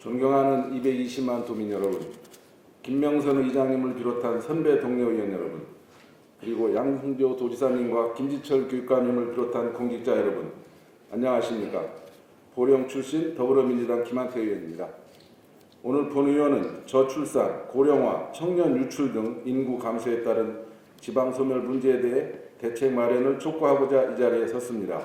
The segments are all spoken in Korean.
존경하는 220만 도민 여러분, 김명선 의장님을 비롯한 선배 동료 의원 여러분, 그리고 양승조 도지사님과 김지철 교육감님을 비롯한 공직자 여러분, 안녕하십니까. 보령 출신 더불어민주당 김한태 의원입니다. 오늘 본 의원은 저출산, 고령화, 청년 유출 등 인구 감소에 따른 지방소멸 문제에 대해 대책 마련을 촉구하고자 이 자리에 섰습니다.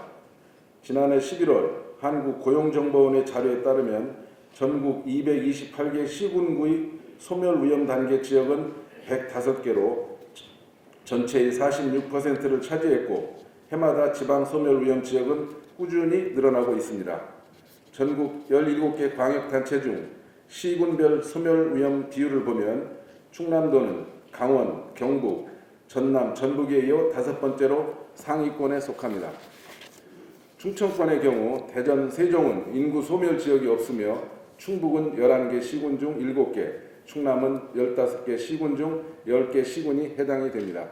지난해 11월 한국고용정보원의 자료에 따르면 전국 228개 시군구의 소멸 위험 단계 지역은 105개로 전체의 46%를 차지했고, 해마다 지방 소멸 위험 지역은 꾸준히 늘어나고 있습니다. 전국 17개 광역단체 중 시군별 소멸 위험 비율을 보면 충남도는 강원, 경북, 전남, 전북에 이어 5번째로 상위권에 속합니다. 충청권의 경우 대전, 세종은 인구 소멸 지역이 없으며 충북은 11개 시군 중 7개, 충남은 15개 시군 중 10개 시군이 해당이 됩니다.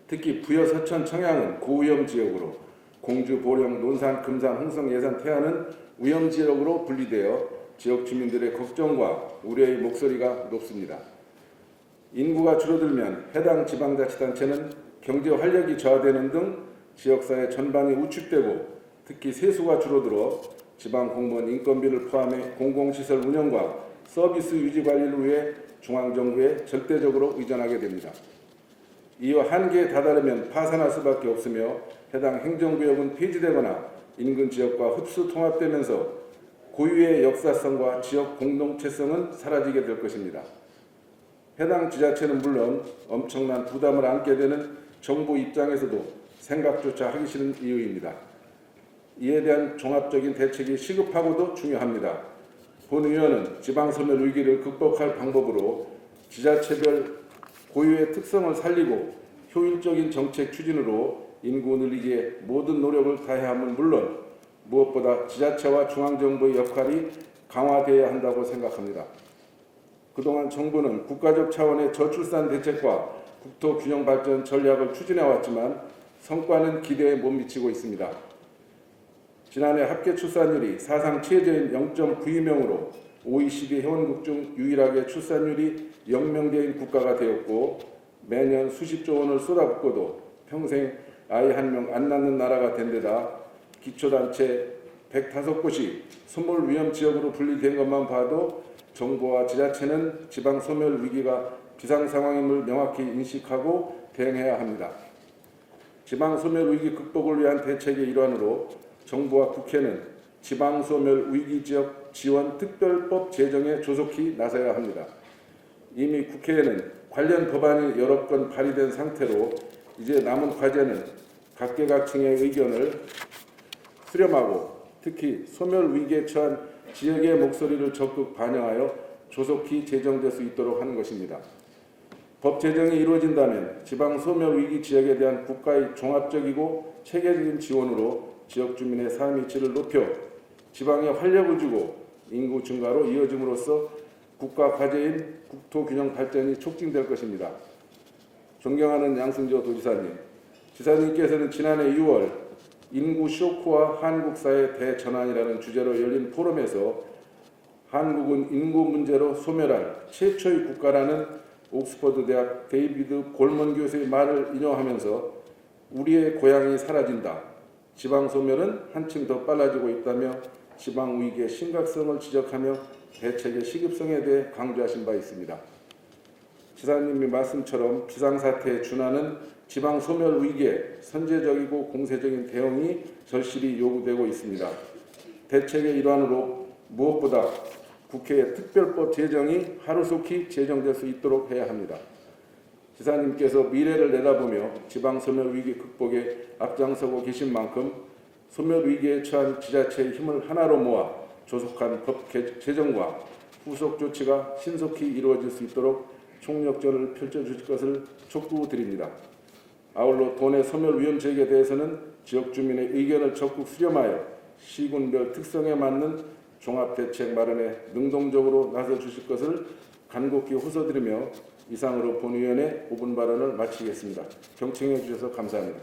특히 부여, 서천, 청양은 고위험 지역으로 공주, 보령, 논산, 금산, 홍성, 예산, 태안은 위험 지역으로 분리되어 지역 주민들의 걱정과 우려의 목소리가 높습니다. 인구가 줄어들면 해당 지방자치단체는 경제 활력이 저하되는 등 지역사회 전반이 우축되고, 특히 세수가 줄어들어 지방 공무원 인건비를 포함해 공공시설 운영과 서비스 유지 관리를 위해 중앙정부에 절대적으로 의존하게 됩니다. 이어 한계에 다다르면 파산할 수밖에 없으며 해당 행정구역은 폐지되거나 인근 지역과 흡수 통합되면서 고유의 역사성과 지역 공동체성은 사라지게 될 것입니다. 해당 지자체는 물론 엄청난 부담을 안게 되는 정부 입장에서도 생각조차 하기 싫은 이유입니다. 이에 대한 종합적인 대책이 시급하고도 중요합니다. 본 의원은 지방소멸 위기를 극복할 방법으로 지자체별 고유의 특성을 살리고 효율적인 정책 추진으로 인구 늘리기에 모든 노력을 다해야 함은 물론 무엇보다 지자체와 중앙정부의 역할이 강화되어야 한다고 생각합니다. 그동안 정부는 국가적 차원의 저출산 대책과 국토 균형 발전 전략을 추진해왔지만 성과는 기대에 못 미치고 있습니다. 지난해 합계 출산율이 사상 최저인 0.92명으로 OECD 회원국 중 유일하게 출산율이 0명대인 국가가 되었고, 매년 수십조 원을 쏟아붓고도 평생 아이 한 명 안 낳는 나라가 된 데다 기초단체 105곳이 소멸 위험 지역으로 분리된 것만 봐도 정부와 지자체는 지방 소멸 위기가 비상상황임을 명확히 인식하고 대응해야 합니다. 지방 소멸 위기 극복을 위한 대책의 일환으로 정부와 국회는 지방 소멸 위기 지역 지원 특별법 제정에 조속히 나서야 합니다. 이미 국회에는 관련 법안이 여러 건 발의된 상태로 이제 남은 과제는 각계각층의 의견을 수렴하고 특히 소멸 위기에 처한 지역의 목소리를 적극 반영하여 조속히 제정될 수 있도록 하는 것입니다. 법 제정이 이루어진다면 지방 소멸 위기 지역에 대한 국가의 종합적이고 체계적인 지원으로 지역 주민의 삶의 질을 높여 지방에 활력을 주고 인구 증가로 이어짐으로써 국가 과제인 국토 균형 발전이 촉진될 것입니다. 존경하는 양승조 도지사님, 지사님께서는 지난해 6월 인구 쇼크와 한국 사회 대전환이라는 주제로 열린 포럼에서 한국은 인구 문제로 소멸할 최초의 국가라는 옥스퍼드 대학 데이비드 골먼 교수의 말을 인용하면서 우리의 고향이 사라진다, 지방 소멸은 한층 더 빨라지고 있다며 지방 위기의 심각성을 지적하며 대책의 시급성에 대해 강조하신 바 있습니다. 지사님의 말씀처럼 비상사태에 준하는 지방 소멸 위기에 선제적이고 공세적인 대응이 절실히 요구되고 있습니다. 대책의 일환으로 무엇보다 국회의 특별법 제정이 하루속히 제정될 수 있도록 해야 합니다. 지사님께서 미래를 내다보며 지방 소멸 위기 극복에 앞장서고 계신 만큼 소멸 위기에 처한 지자체의 힘을 하나로 모아 조속한 법 제정과 후속 조치가 신속히 이루어질 수 있도록 총력전을 펼쳐주실 것을 촉구드립니다. 아울러 도내 소멸 위험 지역에 대해서는 지역 주민의 의견을 적극 수렴하여 시군별 특성에 맞는 종합대책 마련에 능동적으로 나서주실 것을 간곡히 호소드리며 이상으로 본 의원의 5분 발언을 마치겠습니다. 경청해 주셔서 감사합니다.